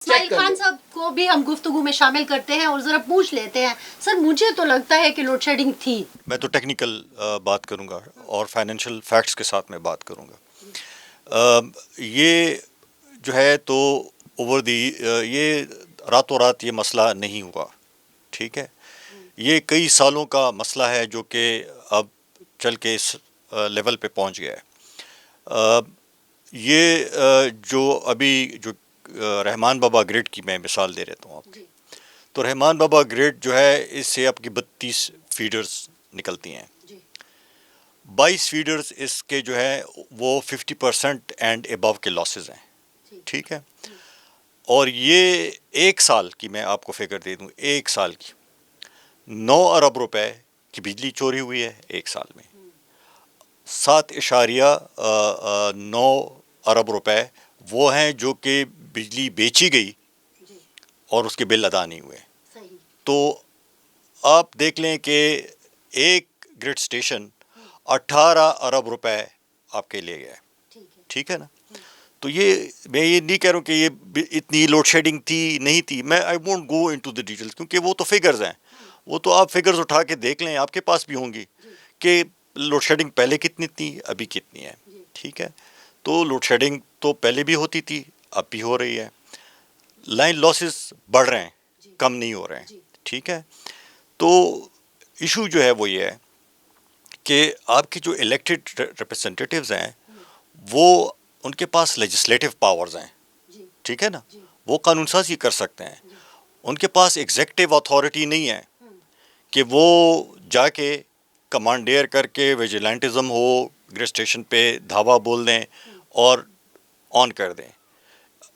اسماعیل خان صاحب کو بھی ہم گفتگو میں شامل کرتے ہیں اور ذرا پوچھ لیتے ہیں. سر مجھے تو لگتا ہے کہ لوڈ شیڈنگ تھی. میں تو ٹیکنیکل بات کروں گا اور فائنینشیل فیکٹس کے ساتھ میں بات کروں گا. یہ جو ہے تو یہ راتوں رات یہ مسئلہ نہیں ہوا. ٹھیک ہے, یہ کئی سالوں کا مسئلہ ہے جو کہ اب چل کے اس لیول پہ پہنچ گیا ہے. یہ جو ابھی جو رحمان بابا گریڈ کی میں مثال دے رہتا ہوں آپ کی, تو رحمان بابا گریڈ جو ہے اس سے آپ کی 32 فیڈرز نکلتی ہیں. 22 فیڈرز اس کے جو ہے وہ 50% اینڈ ابو کے لاسز ہیں. ٹھیک ہے, اور یہ ایک سال کی میں آپ کو فگر دے دوں, ایک سال کی 9 ارب روپے کی بجلی چوری ہوئی ہے ایک سال میں. 7.9 ارب روپے وہ ہیں جو کہ بجلی بیچی گئی اور اس کے بل ادا نہیں ہوئے. تو آپ دیکھ لیں کہ ایک گریڈ اسٹیشن 18 ارب روپے آپ کے لے گئے. ٹھیک ہے نا. تو میں یہ نہیں کہہ رہا ہوں کہ یہ اتنی لوڈ شیڈنگ تھی نہیں تھی. میں I won't go into the details کیونکہ وہ تو فگرز ہیں. وہ تو آپ فگرز اٹھا کے دیکھ لیں, آپ کے پاس بھی ہوں گی کہ لوڈ شیڈنگ پہلے کتنی تھی ابھی کتنی ہے. ٹھیک ہے, تو لوڈ شیڈنگ تو پہلے بھی ہوتی تھی اب بھی ہو رہی ہے. لائن لاسز بڑھ رہے ہیں, کم نہیں ہو رہے ہیں. ٹھیک ہے, تو ایشو جو ہے وہ یہ ہے کہ آپ کے جو الیکٹڈ ریپرزنٹیٹیوز ہیں وہ ان کے پاس لیجسلیٹو پاورز ہیں. ٹھیک ہے نا, وہ قانون سازی کر سکتے ہیں. ان کے پاس ایگزیکٹو اتھارٹی نہیں ہے کہ وہ جا کے کمانڈیئر کر کے ویجیلنٹزم ہو گریڈ اسٹیشن پہ دھاوا بول دیں اور آن کر دیں.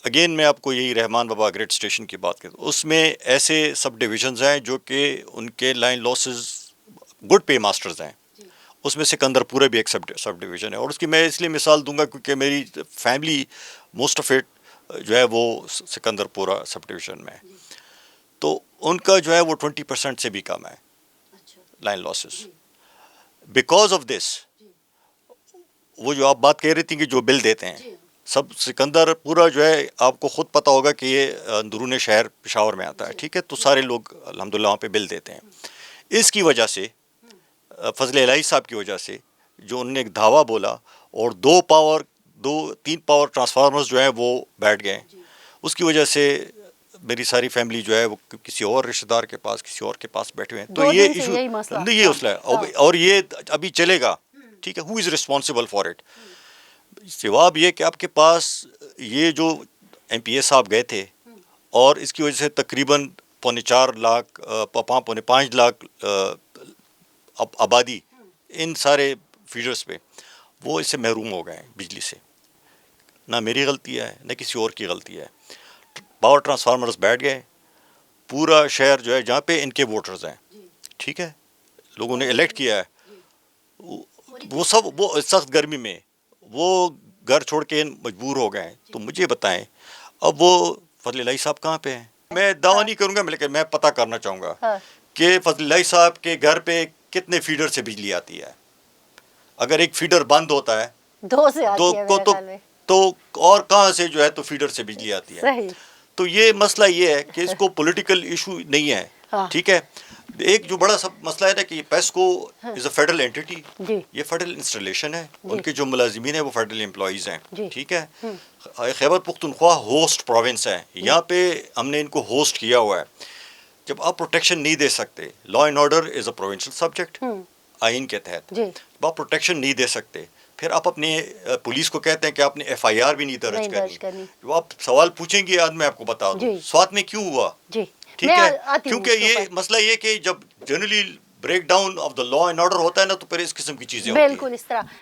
اگین میں آپ کو یہی رحمان بابا گریڈ اسٹیشن کی بات کرتا ہوں, اس میں ایسے سب ڈویژنز ہیں جو کہ ان کے line losses good pay masters ہیں. اس میں سکندر پورہ بھی ایک سب ڈویژن ہے, اور اس کی میں اس لیے مثال دوں گا کیونکہ میری فیملی موسٹ آف اٹ جو ہے وہ سکندر پورہ سب ڈویژن میں ہے. تو ان کا جو ہے وہ 20% سے بھی کم ہے line losses. Because of this وہ جو آپ بات کہہ رہی تھی کہ جو بل دیتے ہیں سب سکندر پورا جو ہے آپ کو خود پتہ ہوگا کہ یہ اندرون شہر پشاور میں آتا ہے. ٹھیک ہے, تو سارے لوگ الحمدللہ وہاں پہ بل دیتے ہیں. اس کی وجہ سے فضل الہی صاحب کی وجہ سے جو انہوں نے ایک دھاوا بولا اور 3 پاور ٹرانسفارمرز جو ہیں وہ بیٹھ گئے, اس کی وجہ سے میری ساری فیملی جو ہے وہ کسی اور رشتہ دار کے پاس کسی اور کے پاس بیٹھے ہوئے ہیں. تو یہ ایشو یہ مسئلہ ہے اور یہ ابھی چلے گا. ٹھیک ہے, ہو از ریسپانسبل فار اٹ. جواب یہ کہ آپ کے پاس یہ جو ایم پی اے صاحب گئے تھے اور اس کی وجہ سے تقریباً 4.25 لاکھ 5.5 لاکھ آبادی ان سارے فیڈرز پہ وہ اس سے محروم ہو گئے ہیں بجلی سے. نہ میری غلطی ہے نہ کسی اور کی غلطی ہے. پاور ٹرانسفارمرز بیٹھ گئے, پورا شہر جو ہے جہاں پہ ان کے ووٹرز ہیں. ٹھیک ہے, لوگوں نے الیکٹ کیا ہے, وہ سب وہ سخت گرمی میں وہ گھر چھوڑ کے مجبور ہو گئے ہیں. تو مجھے بتائیں اب وہ فضل الہی صاحب کہاں پہ ہیں؟ میں دعویٰ نہیں کروں گا لیکن میں پتہ کرنا چاہوں گا کہ فضل الہی صاحب کے گھر پہ کتنے فیڈر سے بجلی آتی ہے. اگر ایک فیڈر بند ہوتا ہے 2 سے آتی ہے تو اور کہاں سے جو ہے تو فیڈر سے بجلی آتی ہے. تو یہ مسئلہ یہ ہے کہ اس کو پولیٹیکل ایشو نہیں ہے. ٹھیک ہے, ایک جو بڑا سب مسئلہ ہے نا کہ پیسکو از اے فیڈرل اینٹی, یہ فیڈرل انسٹالیشن ہے, ان کے جو ملازمین ہیں وہ فیڈرل امپلائیز ہیں. ٹھیک ہے, خیبر پختونخوا ہوسٹ پروونس ہے, یہاں پہ ہم نے ان کو ہوسٹ کیا ہوا ہے. جب آپ پروٹیکشن نہیں دے سکتے, law and order is a provincial subject آئین کے تحت, جب آپ پروٹیکشن نہیں دے سکتے پھر آپ اپنے پولیس کو کہتے ہیں کہ آپ نے ایف آئی آر بھی نہیں درج کرنی. جب آپ سوال پوچھیں گے آج میں آپ کو بتا دوں سوات میں کیوں ہوا. ٹھیک ہے, کیونکہ یہ مسئلہ یہ کہ جب generally break down of the law and order ہوتا ہے نا تو پھر اس قسم کی چیزیں ہوتی ہیں. بالکل اس طرح